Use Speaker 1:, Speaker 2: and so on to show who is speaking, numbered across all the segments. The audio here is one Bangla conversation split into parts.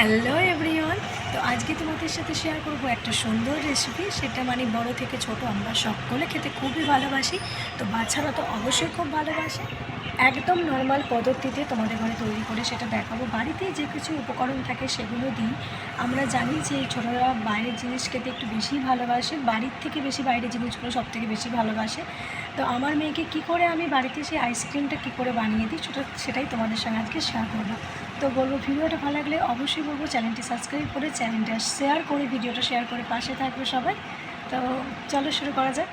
Speaker 1: Hello everyone. তো আজকে তোমাদের সাথে শেয়ার করব একটা সুন্দর রেসিপি। সেটা মানে বড় থেকে ছোট আমরা সকলে খেতে খুবই ভালোবাসি, তো বাচ্চারা তো অবশ্যই খুব ভালোবাসে। একদম নর্মাল পদ্ধতিতে তোমাদের ঘরে তৈরি করে সেটা দেখাবো। বাড়িতে যে কিছু উপকরণ থাকে সেগুলো দিই। আমরা জানি যে ছোটরা বাইরের জিনিস খেতে একটু বেশি ভালোবাসে, বাড়ির থেকে বেশি বাইরের জিনিসগুলো সব থেকে বেশি ভালোবাসে। তো আমার মেয়েকে কি করে আমি বাড়িতে সেই আইসক্রিমটা কী করে বানিয়ে দিই সেটাই তোমাদের সঙ্গে আজকে শেয়ার করবো। তো বলবো ভিডিওটা ভালো লাগলে অবশ্যই বলবো চ্যানেলটি সাবস্ক্রাইব করে চ্যানেলটা শেয়ার করে ভিডিওটা শেয়ার করে পাশে থাকবে সবাই। তো চলো শুরু করা যাক।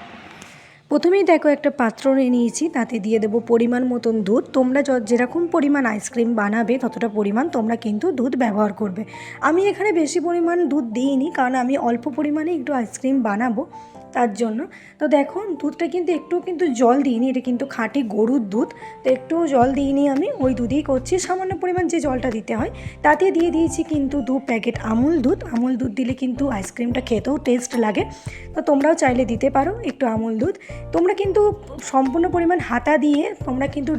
Speaker 1: প্রথমেই দেখো একটা পাত্র নিয়ে নিয়েছি, তাতে দিয়ে দেবো পরিমাণ মতন দুধ। তোমরা যেরকম পরিমাণ আইসক্রিম বানাবে ততটা পরিমাণ তোমরা কিন্তু দুধ ব্যবহার করবে। আমি এখানে বেশি পরিমাণ দুধ দিইনি, কারণ আমি অল্প পরিমাণে একটু আইসক্রিম বানাবো তার জন্য। তো দেখো দুধটা কিন্তু জল দিইনি, এটা কিন্তু খাঁটি গরুর দুধ, তো একটু জল দিইনি, আমি ওই দুধেই করছি। সামান্য পরিমাণ যে জলটা দিতে হয় তাতে দিয়ে দিয়েছি কিন্তু 2 প্যাকেট আমুল দুধ। আমুল দুধ দিলে কিন্তু আইসক্রিমটা খেতেও টেস্ট লাগে, তো তোমরাও চাইলে দিতে পারো একটু আমুল দুধ। তোমরা কিন্তু সম্পূর্ণ পরিমাণ হাতা দিয়ে তোমরা কিন্তু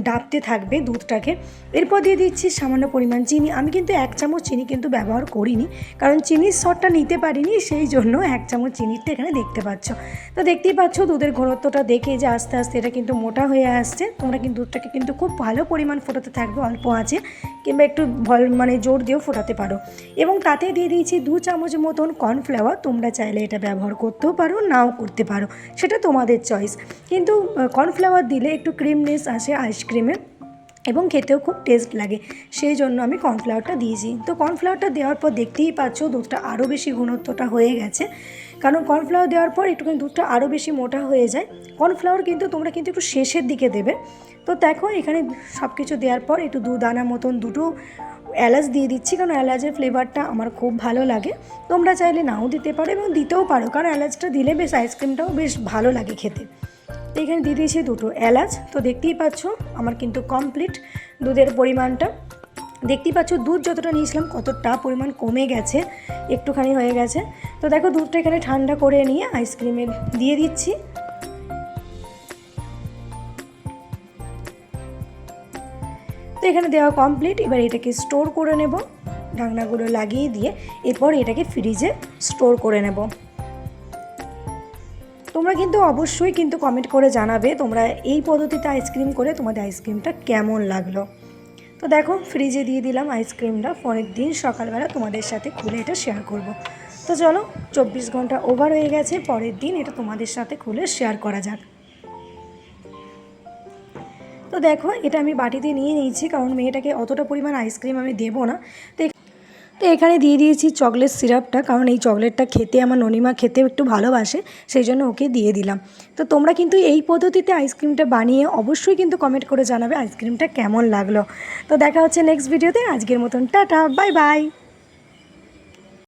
Speaker 1: ডাবতে থাকবে দুধটাকে। এরপর দিয়ে দিচ্ছি সামান্য পরিমাণ চিনি। আমি কিন্তু 1 চামচ চিনি কিন্তু ব্যবহার করিনি, কারণ চিনির স্বাদটা নিতে পারিনি, সেই জন্য 1 চামচ চিনিটা এখানে দেখতে পাচ্ছ। তো দেখতেই পাচ্ছ দুধের ঘনত্বটা দেখে যে আস্তে আস্তে এটা কিন্তু মোটা হয়ে আসছে। তোমরা কিন্তু দুধটাকে কিন্তু খুব ভালো পরিমাণ ফোটাতে থাকবে, অল্প আঁচে কিংবা একটু জোর দিয়েও ফোটাতে পারো। এবং তাতে দিয়ে দিয়েছি 2 চামচ মতন কর্নফ্লাওয়ার। তোমরা চাইলে এটা ব্যবহার করতেও পারো, নাও করতে পারো, সেটা তোমাদের চয়েস। কিন্তু কর্নফ্লাওয়ার দিলে একটু ক্রিমনেস আসে আইসক্রিমে এবং খেতেও খুব টেস্ট লাগে, সেই জন্য আমি কর্নফ্লাওয়ারটা দিয়েছি। তো কর্নফ্লাওয়ারটা দেওয়ার পর দেখতেই পাচ্ছ দুধটা আরও বেশি ঘনত্বটা হয়ে গেছে, কারণ কর্নফ্লাওয়ার দেওয়ার পর একটুখানি দুধটা আরও বেশি মোটা হয়ে যায়। কর্নফ্লাওয়ার কিন্তু তোমরা কিন্তু একটু শেষের দিকে দেবে। তো দেখো এখানে সব কিছু দেওয়ার পর একটু 2 দানা মতন দুটো এলাচ দিয়ে দিচ্ছি, কারণ এলাচের ফ্লেভারটা আমার খুব ভালো লাগে। তোমরা চাইলে নাও দিতে পারো এবং দিতেও পারো, কারণ এলাচটা দিলে বেশ আইসক্রিমটাও বেশ ভালো লাগে খেতে। তো এখানে দিয়ে দিয়েছি 2টো এলাচ। তো দেখতেই পাচ্ছ আমার কিন্তু কমপ্লিট দুধের পরিমাণটা। দেখতেই পাচ্ছ দুধ যতটা নিয়েছিলাম কতটা পরিমাণ কমে গেছে, একটুখানি হয়ে গেছে। তো দেখো দুধটা এখানে ঠান্ডা করে নিয়ে আইসক্রিমে দিয়ে দিচ্ছি। তো এখানে দেওয়া কমপ্লিট। এবার এটাকে স্টোর করে নেব, ঢাকনাগুলো লাগিয়ে দিয়ে এরপর এটাকে ফ্রিজে স্টোর করে নেব। তোমরা কিন্তু অবশ্যই কিন্তু কমেন্ট করে জানাবে তোমরা এই পদ্ধতিতে আইসক্রিম করে তোমাদের আইসক্রিমটা কেমন লাগলো। তো দেখো ফ্রিজে দিয়ে দিলাম আইসক্রিমটা, পরের দিন সকালবেলা তোমাদের সাথে খুলে এটা শেয়ার করব। তো চলো 24 ঘন্টা ওভার হয়ে গেছে, পরের দিন এটা তোমাদের সাথে খুলে শেয়ার করা যাক। তো দেখো এটা আমি বাটিতে নিয়ে নিয়েছি, কারণ মেয়েটাকে অতটা পরিমাণ আইসক্রিম আমি দেবো না। তো এখানে দিয়ে দিয়েছি চকলেট সিরাপটা, কারণ এই চকলেটটা খেতে আমার ননিমা খেতেও একটু ভালোবাসে, সেই জন্য ওকে দিয়ে দিলাম। তো তোমরা কিন্তু এই পদ্ধতিতে আইসক্রিমটা বানিয়ে অবশ্যই কিন্তু কমেন্ট করে জানাবে আইসক্রিমটা কেমন লাগলো। তো দেখা হচ্ছে নেক্সট ভিডিওতে। আজকের মতন টাটা, বাই বাই।